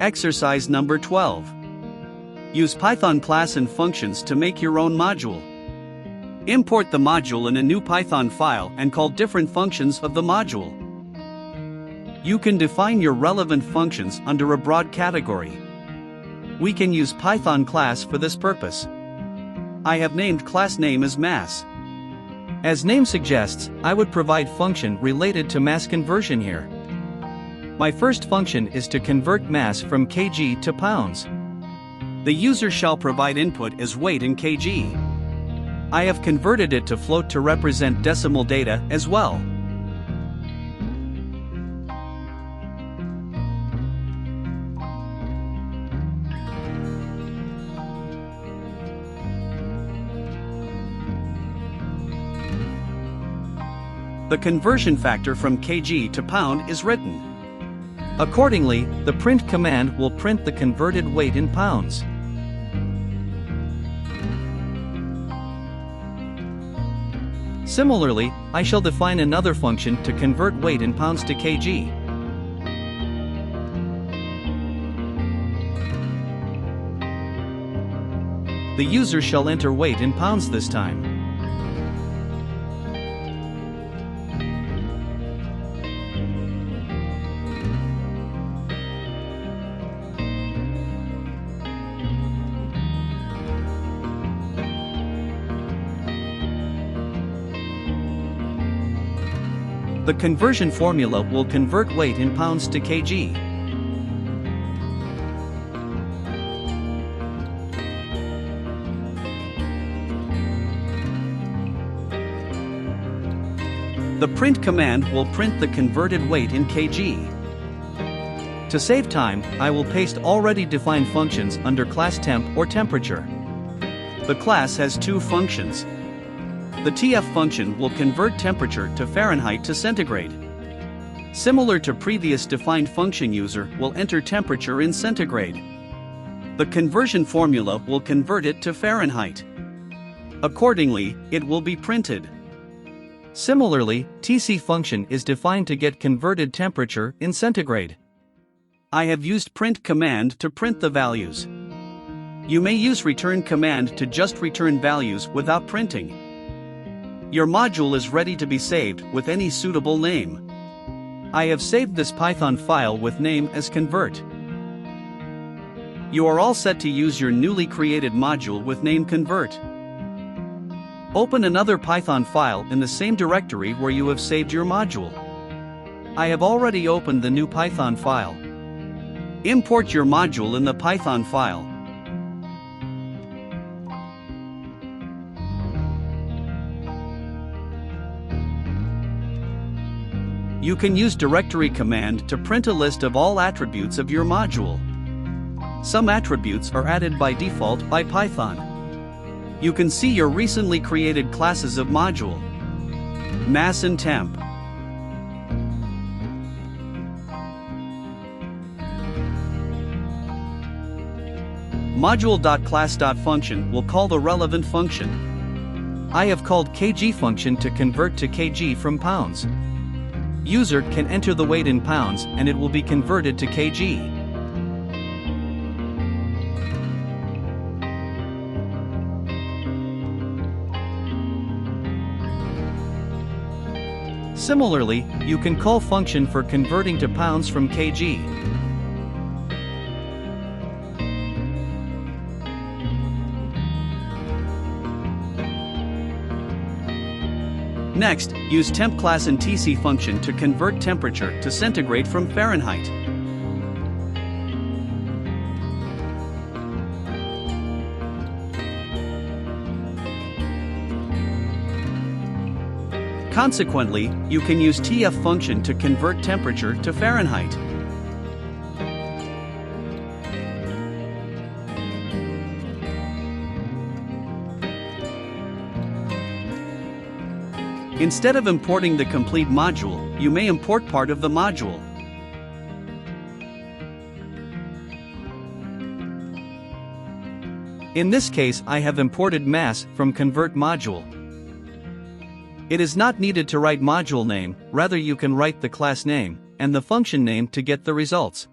Exercise number 12. Use Python class and functions to make your own module. Import the module in a new Python file and call different functions of the module. You can define your relevant functions under a broad category. We can use Python class for this purpose. I have named class name as mass. As name suggests, I would provide function related to mass conversion here. My first function is to convert mass from kg to pounds. The user shall provide input as weight in kg. I have converted it to float to represent decimal data as well. The conversion factor from kg to pound is written. Accordingly, the print command will print the converted weight in pounds. Similarly, I shall define another function to convert weight in pounds to kg. The user shall enter weight in pounds this time. The conversion formula will convert weight in pounds to kg. The print command will print the converted weight in kg. To save time, I will paste already defined functions under class temp or temperature. The class has two functions. The TF function will convert temperature to Fahrenheit to centigrade. Similar to previous defined function, user will enter temperature in centigrade. The conversion formula will convert it to Fahrenheit. Accordingly, it will be printed. Similarly, TC function is defined to get converted temperature in centigrade. I have used print command to print the values. You may use return command to just return values without printing. Your module is ready to be saved with any suitable name. I have saved this Python file with name as convert. You are all set to use your newly created module with name convert. Open another Python file in the same directory where you have saved your module. I have already opened the new Python file. Import your module in the Python file. You can use directory command to print a list of all attributes of your module. Some attributes are added by default by Python. You can see your recently created classes of module: mass and temp. Module.class.function will call the relevant function. I have called kg function to convert to kg from pounds. User can enter the weight in pounds and it will be converted to kg. Similarly, you can call function for converting to pounds from kg. Next, use temp class and TC function to convert temperature to centigrade from Fahrenheit. Consequently, you can use TF function to convert temperature to Fahrenheit. Instead of importing the complete module, you may import part of the module. In this case, I have imported mass from convert module. It is not needed to write module name, rather you can write the class name and the function name to get the results.